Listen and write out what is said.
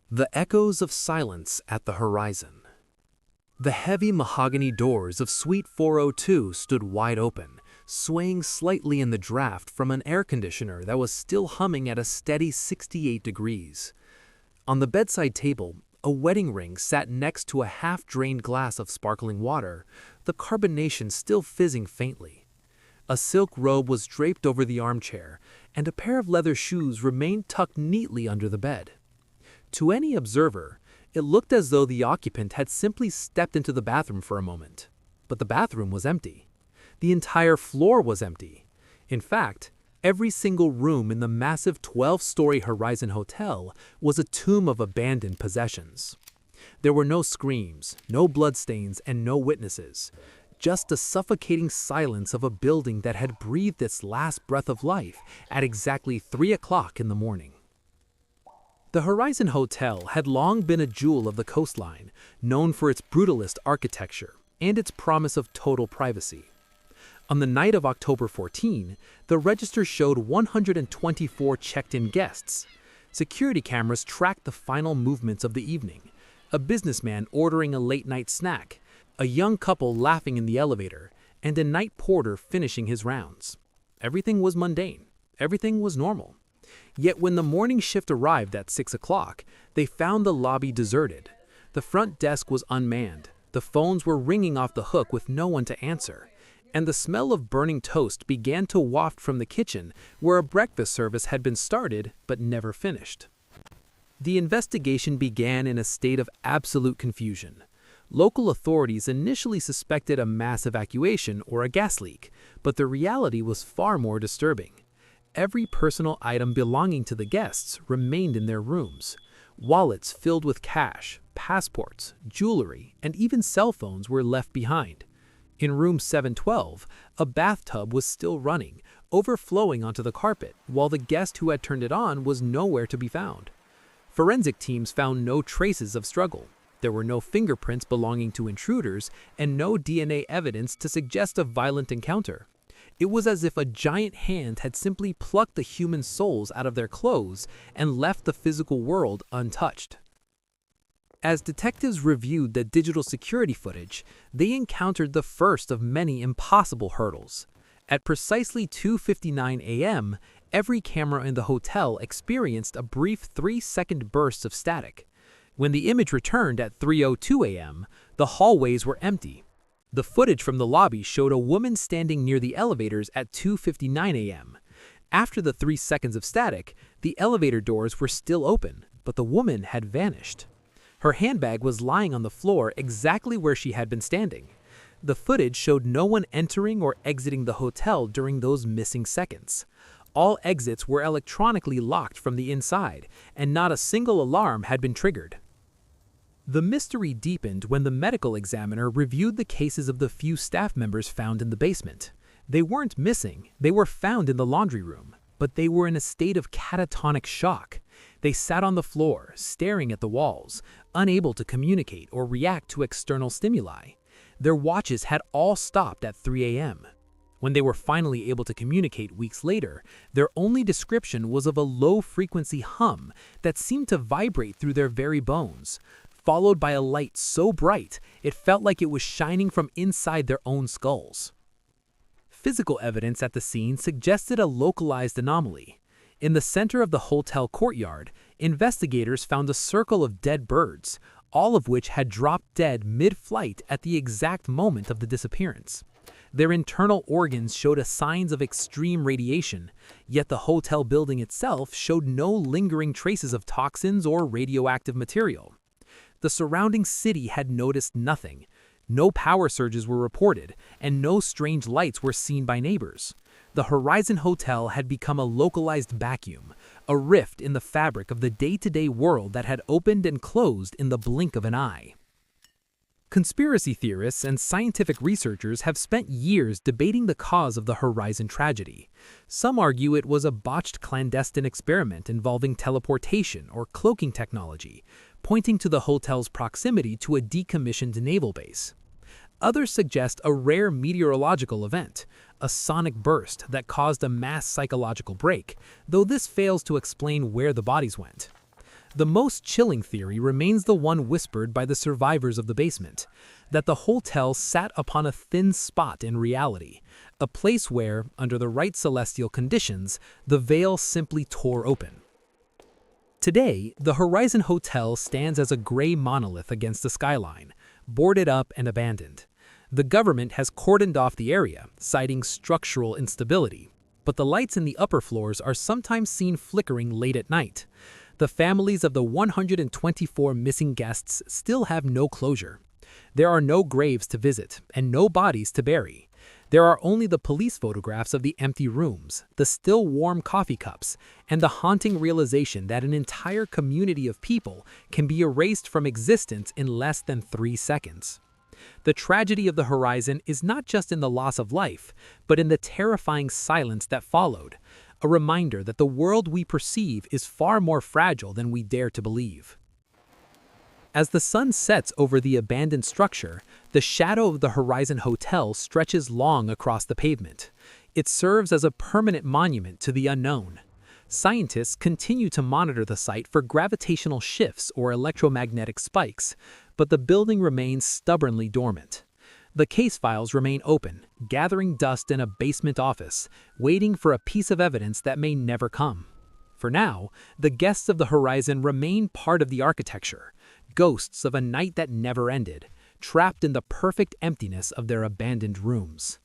The echoes of silence at the horizon. The heavy mahogany doors of Suite 402 stood wide open, swaying slightly in the draft from an air conditioner that was still humming at a steady 68 degrees. On the bedside table, a wedding ring sat next to a half-drained glass of sparkling water, the carbonation still fizzing faintly. A silk robe was draped over the armchair, and a pair of leather shoes remained tucked neatly under the bed. To any observer, it looked as though the occupant had simply stepped into the bathroom for a moment. But the bathroom was empty. The entire floor was empty. In fact, every single room in the massive 12-story Horizon Hotel was a tomb of abandoned possessions. There were no screams, no bloodstains, and no witnesses. Just the suffocating silence of a building that had breathed its last breath of life at exactly 3 o'clock in the morning. The Horizon Hotel had long been a jewel of the coastline, known for its brutalist architecture and its promise of total privacy. On the night of October 14, the register showed 124 checked-in guests. Security cameras tracked the final movements of the evening: a businessman ordering a late-night snack, a young couple laughing in the elevator, and a night porter finishing his rounds. Everything was mundane. Everything was normal. Yet when the morning shift arrived at 6 o'clock, they found the lobby deserted. The front desk was unmanned, the phones were ringing off the hook with no one to answer, and the smell of burning toast began to waft from the kitchen where a breakfast service had been started but never finished. The investigation began in a state of absolute confusion. Local authorities initially suspected a mass evacuation or a gas leak, but the reality was far more disturbing. Every personal item belonging to the guests remained in their rooms. Wallets filled with cash, passports, jewelry, and even cell phones were left behind. In room 712, a bathtub was still running, overflowing onto the carpet, while the guest who had turned it on was nowhere to be found. Forensic teams found no traces of struggle. There were no fingerprints belonging to intruders and no DNA evidence to suggest a violent encounter. It was as if a giant hand had simply plucked the human souls out of their clothes and left the physical world untouched. As detectives reviewed the digital security footage, they encountered the first of many impossible hurdles. At precisely 2:59 a.m., every camera in the hotel experienced a brief 3-second burst of static. When the image returned at 3:02 a.m., the hallways were empty. The footage from the lobby showed a woman standing near the elevators at 2:59 a.m. After the 3 seconds of static, the elevator doors were still open, but the woman had vanished. Her handbag was lying on the floor exactly where she had been standing. The footage showed no one entering or exiting the hotel during those missing seconds. All exits were electronically locked from the inside, and not a single alarm had been triggered. The mystery deepened when the medical examiner reviewed the cases of the few staff members found in the basement. They weren't missing, they were found in the laundry room, but they were in a state of catatonic shock. They sat on the floor, staring at the walls, unable to communicate or react to external stimuli. Their watches had all stopped at 3 a.m. When they were finally able to communicate weeks later, their only description was of a low-frequency hum that seemed to vibrate through their very bones, followed by a light so bright it felt like it was shining from inside their own skulls. Physical evidence at the scene suggested a localized anomaly. In the center of the hotel courtyard, investigators found a circle of dead birds, all of which had dropped dead mid-flight at the exact moment of the disappearance. Their internal organs showed signs of extreme radiation, yet the hotel building itself showed no lingering traces of toxins or radioactive material. The surrounding city had noticed nothing. No power surges were reported, and no strange lights were seen by neighbors. The Horizon Hotel had become a localized vacuum, a rift in the fabric of the day-to-day world that had opened and closed in the blink of an eye. Conspiracy theorists and scientific researchers have spent years debating the cause of the Horizon tragedy. Some argue it was a botched clandestine experiment involving teleportation or cloaking technology, pointing to the hotel's proximity to a decommissioned naval base. Others suggest a rare meteorological event, a sonic burst that caused a mass psychological break, though this fails to explain where the bodies went. The most chilling theory remains the one whispered by the survivors of the basement, that the hotel sat upon a thin spot in reality, a place where, under the right celestial conditions, the veil simply tore open. Today, the Horizon Hotel stands as a gray monolith against the skyline, boarded up and abandoned. The government has cordoned off the area, citing structural instability, but the lights in the upper floors are sometimes seen flickering late at night. The families of the 124 missing guests still have no closure. There are no graves to visit and no bodies to bury. There are only the police photographs of the empty rooms, the still warm coffee cups, and the haunting realization that an entire community of people can be erased from existence in less than 3 seconds. The tragedy of the Horizon is not just in the loss of life, but in the terrifying silence that followed, a reminder that the world we perceive is far more fragile than we dare to believe. As the sun sets over the abandoned structure, the shadow of the Horizon Hotel stretches long across the pavement. It serves as a permanent monument to the unknown. Scientists continue to monitor the site for gravitational shifts or electromagnetic spikes, but the building remains stubbornly dormant. The case files remain open, gathering dust in a basement office, waiting for a piece of evidence that may never come. For now, the guests of the Horizon remain part of the architecture, ghosts of a night that never ended, trapped in the perfect emptiness of their abandoned rooms.